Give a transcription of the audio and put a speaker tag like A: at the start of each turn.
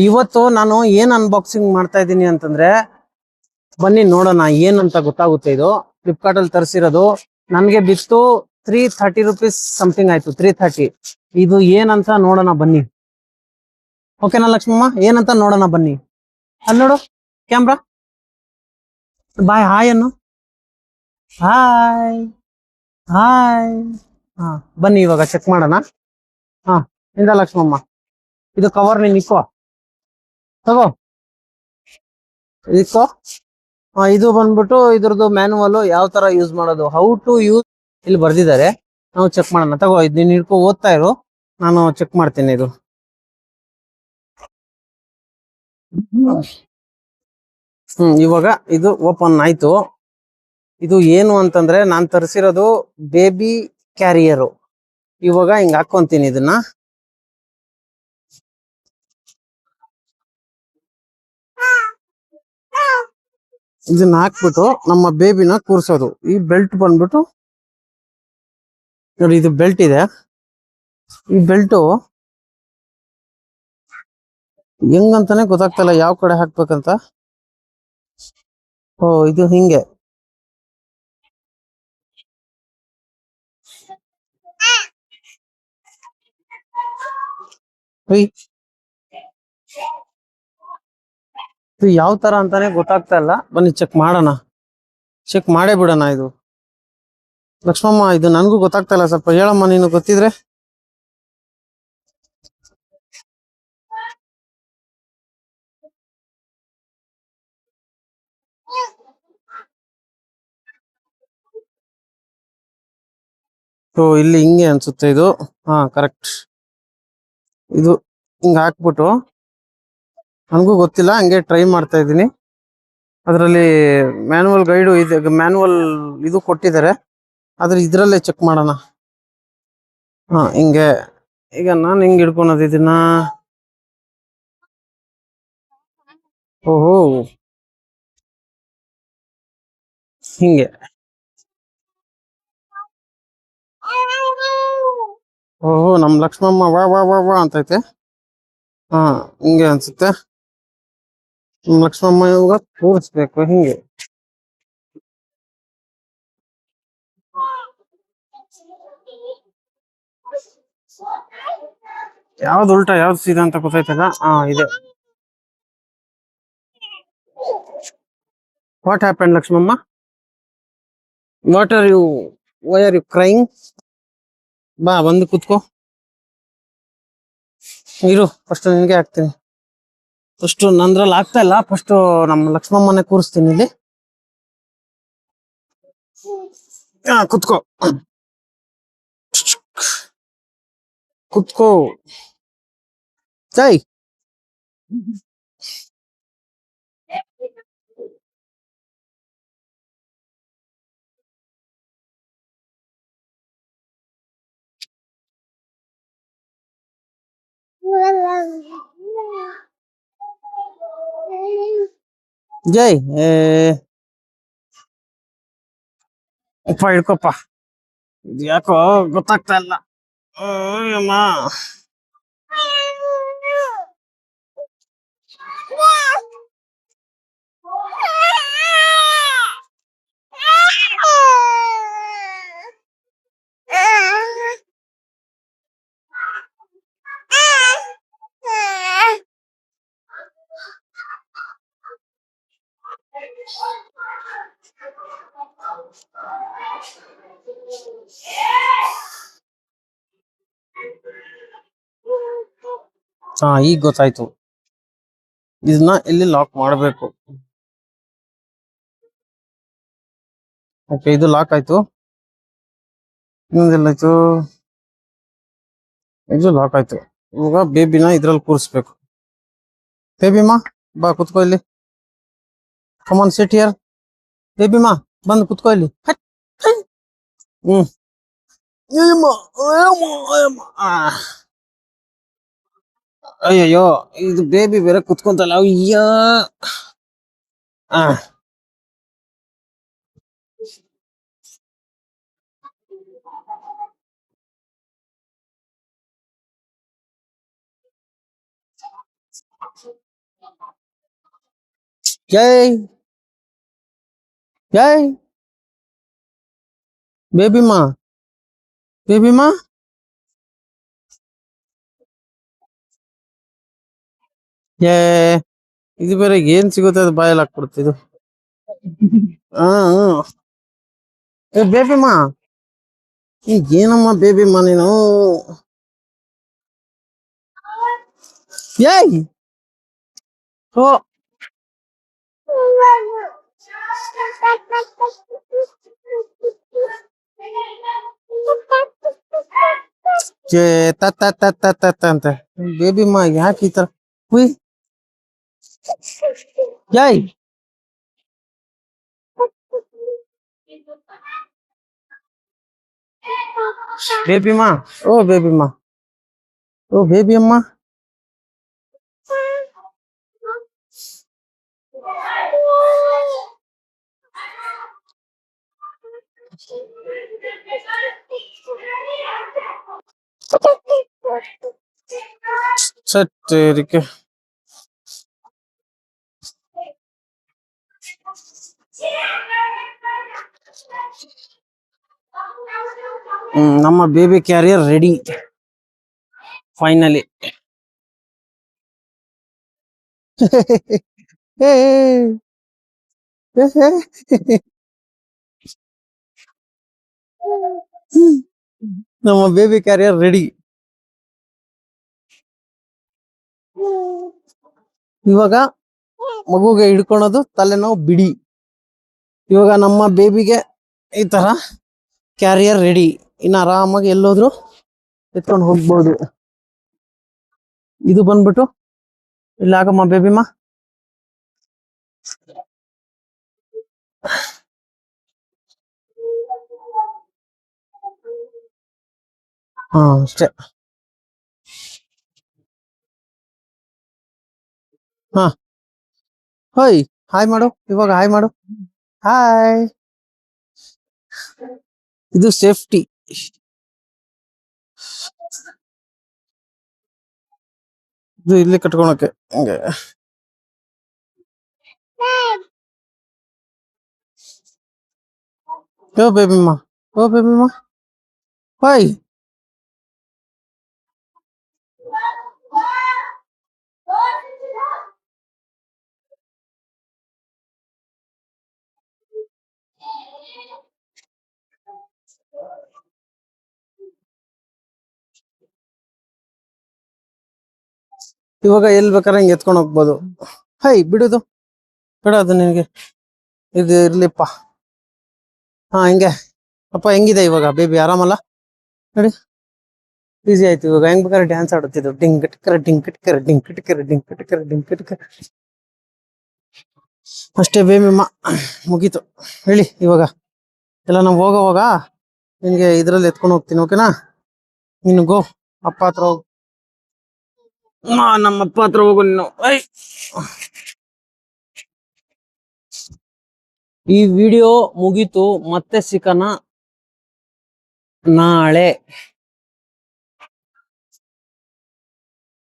A: ಇವತ್ತು ನಾನು ಏನ್ ಅನ್ಬಾಕ್ಸಿಂಗ್ ಮಾಡ್ತಾ ಇದ್ದೀನಿ ಅಂತಂದ್ರೆ, ಬನ್ನಿ ನೋಡೋಣ ಏನಂತ ಗೊತ್ತಾಗುತ್ತೆ. ಇದು ಫ್ಲಿಪ್ಕಾರ್ಟ್ ಅಲ್ಲಿ ತರಿಸಿರೋದು. ನನ್ಗೆ ಬಿತ್ತು 330 ರುಪೀಸ್ ಸಮಥಿಂಗ್ ಆಯ್ತು, 330. ಇದು ಏನಂತ ನೋಡೋಣ ಬನ್ನಿ. ಓಕೆನಾ ಲಕ್ಷ್ಮಮ್ಮ, ಏನಂತ ನೋಡೋಣ ಬನ್ನಿ. ಅಲ್ಲಿ ನೋಡು ಕ್ಯಾಮ್ರಾ, ಬಾಯ್ ಹಾಯ್ ಅನ್ನು. Hi hi. ಹಾ ಬನ್ನಿ ಇವಾಗ ಚೆಕ್ ಮಾಡೋಣ. ಹಾ ಇಂದ ಲಕ್ಷ್ಮಮ್ಮ, ಇದು ಕವರ್ ನೀನ್ ಇಕ್ಕೋ, ತಗೋ ಇಕ್ಕೋ. ಇದು ಬಂದ್ಬಿಟ್ಟು ಇದ್ರದ್ದು ಮ್ಯಾನುವಲ್, ಯಾವ ತರ ಯೂಸ್ ಮಾಡೋದು, ಹೌ ಟು ಯೂಸ್ ಇಲ್ಲಿ ಬರ್ದಿದ್ದಾರೆ. ನಾವು ಚೆಕ್ ಮಾಡೋಣ. ತಗೋ ಇದು ನೀನ್ ಹಿಡ್ಕೊ, ಓದ್ತಾ ಇರು, ನಾನು ಚೆಕ್ ಮಾಡ್ತೀನಿ. ಇದು ಇವಾಗ ಇದು ಓಪನ್ ಆಯ್ತು. ಇದು ಏನು ಅಂತಂದ್ರೆ, ನಾನ್ ತರಿಸಿರೋದು ಬೇಬಿ ಕ್ಯಾರಿಯರು. ಇವಾಗ ಹಿಂಗ್ ಹಾಕೊಂತೀನಿ ಇದನ್ನ. ಇದನ್ನ ಹಾಕ್ಬಿಟ್ಟು ನಮ್ಮ ಬೇಬಿನ ಕೂರ್ಸೋದು. ಈ ಬೆಲ್ಟ್ ಬಂದ್ಬಿಟ್ಟು ನೋಡಿ, ಇದು ಬೆಲ್ಟ್ ಇದೆ. ಈ ಬೆಲ್ಟು ಹೆಂಗಂತಾನೆ ಗೊತ್ತಾಗ್ತಲ್ಲ ಯಾವ ಕಡೆ ಹಾಕ್ಬೇಕಂತ. ಇದು ಹಿಂಗೆ. ಇದು ಯಾವ ತರ ಅಂತಾನೆ ಗೊತ್ತಾಗ್ತಾ ಇಲ್ಲ. ಬನ್ನಿ ಚೆಕ್ ಮಾಡೋಣ, ಚೆಕ್ ಮಾಡೇ ಬಿಡೋಣ. ಇದು ಲಕ್ಷ್ಮಮ್ಮ, ಇದು ನನ್ಗೂ ಗೊತ್ತಾಗ್ತಾ ಇಲ್ಲ, ಸ್ವಲ್ಪ ಹೇಳಮ್ಮ ನೀನು ಗೊತ್ತಿದ್ರೆ. ಇಲ್ಲಿ ಹಿಂಗೆ ಅನ್ಸುತ್ತೆ ಇದು. ಹಾ ಕರೆಕ್ಟ್. ಇದು ಹಿಂಗ ಹಾಕ್ಬಿಟ್ಟು, ನನಗೂ ಗೊತ್ತಿಲ್ಲ, ಹಂಗೆ ಟ್ರೈ ಮಾಡ್ತಾ ಇದ್ದೀನಿ. ಅದರಲ್ಲಿ ಮ್ಯಾನುವಲ್ ಗೈಡು ಇದೆ, ಮ್ಯಾನುವಲ್ ಇದು ಕೊಟ್ಟಿದ್ದಾರೆ, ಆದ್ರೆ ಇದ್ರಲ್ಲೇ ಚೆಕ್ ಮಾಡೋಣ. ಹಿಂಗೆ. ಈಗ ನಾನು ಹಿಂಗ್ ಹಿಡ್ಕೊಳೋದು ಇದನ್ನ. ಓಹೋ, ಹಿಂಗೆ. ಓಹೋ, ನಮ್ ಲಕ್ಷ್ಮಮ್ಮ ವಾ ವಾ ವಾ ವಾ ಅಂತೈತೆ. ಹಿಂಗೆ ಅನ್ಸುತ್ತೆ. ಲಕ್ಷ್ಮಮ್ಮ ಇವಾಗ ಕೂರಿಸ್ಬೇಕು ಹಿಂಗೆ. ಯಾವ್ದು ಉಲ್ಟಾ ಯಾವ್ದು ಸೀದಾ ಅಂತ ಗೊತ್ತಾಯ್ತದ. ಇದೆ. What happen Lakshmamma? What are you, why are you crying? ಬಾ ಬಂದು ಕುತ್ಕೋ. ಇರು, ಫಸ್ಟ್ ನಿನ್ಗೆ ಹಾಕ್ತೀನಿ. ಫಸ್ಟ್ ನಂದ್ರಲ್ಲಿ ಆಗ್ತಾ ಇಲ್ಲ, ಫಸ್ಟ್ ನಮ್ಮ ಲಕ್ಷ್ಮಮ್ಮನೆ ಕೂರಿಸ್ತೀನಿ ಇಲ್ಲಿ. ಕುತ್ಕೋ ಕುತ್ಕೋ. ಜೈ. ಜೈ ಉಪ್ಪ ಹಿಡ್ಕೊಪ್ಪ. ಇದು ಯಾಕೋ ಗೊತ್ತಾಗ್ತಾ ಇಲ್ಲ. ಅಮ್ಮ, ಈಗ ಗೊತ್ತಾಯ್ತು. ಇದನ್ನ ಇಲ್ಲಿ ಲಾಕ್ ಮಾಡಬೇಕು. ಓಕೆ, ಇದು ಲಾಕ್ ಆಯ್ತು. ಇನ್ನೊಂದೆಲ್ಲಾಯ್ತು? ಇದು ಲಾಕ್ ಆಯ್ತು. ಇವಾಗ ಬೇಬಿನ ಇದ್ರಲ್ಲಿ ಕೂರಿಸ್ಬೇಕು. ಬೇಬಿಮಾ ಬಾ ಕುತ್ಕೋ ಇಲ್ಲಿ. ಕಮಾನ್ ಸಿಟ್ ಹಿಯರ್. ಬೇಬಿಮಾ ಬಂದು ಕುತ್ಕೋ ಇಲ್ಲಿ. ಅಯ್ಯಯ್ಯೋ, ಇದು ಬೇಬಿ ಬೇರೆ ಕುತ್ಕೊಂತಲ್ಲ. ಅಯ್ಯ. ಜೈ ಜೈ ಬೇಬಿಮಾ ಬೇಬಿಮಾ. ಏ ಇದು ಬೇರೆ ಏನ್ ಸಿಗುತ್ತೆ ಅದು ಬಾಯಲ್ಲಿ ಹಾಕ್ಬಿಡ್ತಿದ್ದು. ಹಾ ಏ ಬೇಬಿಮಾ, ಏನಮ್ಮ ಬೇಬಿಮಾ ನೀನು. ಏಯ್ ಓ ತತ್ತ ತತ್ತ ತತ್ತ ಅಂತ ಬೇಬಿಮಾ ಯಾಕೆ ಈ ತರ. ಹುಯ್ ಜೈ ಬೇಬಿಮಾ, ಓ ಬೇಬಿಮಾ, ಓ ಬೇಬಿ ಅಮ್ಮ. ಸತ್ತೇರಿಕೆ. ನಮ್ಮ ಬೇಬಿ ಕ್ಯಾರಿಯರ್ ರೆಡಿ ಫೈನಲಿ. ನಮ್ಮ ಬೇಬಿ ಕ್ಯಾರಿಯರ್ ರೆಡಿ. ಇವಾಗ ಮಗುಗೆ ಹಿಡ್ಕೊಳೋದು ತಲೆನೋವು ಬಿಡಿ. ಇವಾಗ ನಮ್ಮ ಬೇಬಿಗೆ ಈ ತರ ಕ್ಯಾರಿಯರ್ ರೆಡಿ. ಇನ್ನು ಆರಾಮಾಗಿ ಎಲ್ಲೋದ್ರು ಎತ್ಕೊಂಡು ಹೋಗ್ಬೋದು. ಇದು ಬಂದ್ಬಿಟ್ಟು ಇಲ್ಲ ಆಗಮ್ಮ ಬೇಬಿಮಾ. ಹಾ ಅಷ್ಟೇ. ಹಾ ಹೋಯ್ ಹಾಯ್ ಮಾಡು, ಇವಾಗ ಹಾಯ್ ಮಾಡು. ಹಾಯ್. ಇದು ಸೇಫ್ಟಿ. ಇದು ಇಲ್ಲಿ ಕಟ್ಕೊಳಕ್ಕೆ ಹಂಗೆ. ಓ ಬೇಬಿಮಾ, ಓ ಬೇಬಿಮಾ, ಹಾಯ್. ಇವಾಗ ಎಲ್ಲಿ ಬೇಕಾದ್ರೆ ಹಿಂಗೆ ಎತ್ಕೊಂಡು ಹೋಗ್ಬೋದು. ಹೈ ಬಿಡುದು ಬೇಡ, ಅದು ನಿನಗೆ ಇದು ಇರ್ಲಿಪ್ಪ. ಹಾ ಹಿಂಗೆ ಅಪ್ಪ. ಹೆಂಗಿದೆ ಇವಾಗ ಬೇಬಿ, ಆರಾಮಲ್ಲ? ನೋಡಿ ಈಸಿ ಆಯ್ತು. ಇವಾಗ ಹೆಂಗ್ ಬೇಕಾದ್ರೆ ಡ್ಯಾನ್ಸ್ ಆಡುತ್ತಿದ್ದು. ಡಿಂಗ್ ಟಿಕ್ಕರ ಡಿಂಗ್ ಟಿಕ್ಕರ ಡಿಂಗ್ ಟಿಕ್ಕರ ಡಿಂಗ್ ಟಿಕ್ಕರ ಡಿಂಗ್ ಟಿಕ್ಕರ. ಅಷ್ಟೇ ಬೇಬಿಮ್ಮ, ಮುಗೀತು. ಹೇಳಿ ಇವಾಗ ಎಲ್ಲ ನಾವು ಹೋಗೋವಾಗ ನಿನ್ಗೆ ಇದ್ರಲ್ಲಿ ಎತ್ಕೊಂಡು ಹೋಗ್ತೀನಿ, ಓಕೆನಾ? ನೀನು ಗೋ, ಅಪ್ಪ ಹತ್ರ ಹೋಗು. ನಮ್ಮ ಅಪ್ಪ ಹತ್ರ ಹೋಗು ನೀನು. ಈ ವಿಡಿಯೋ ಮುಗೀತು. ಮತ್ತೆ ಸಿಕ್ಕನ ನಾಳೆ.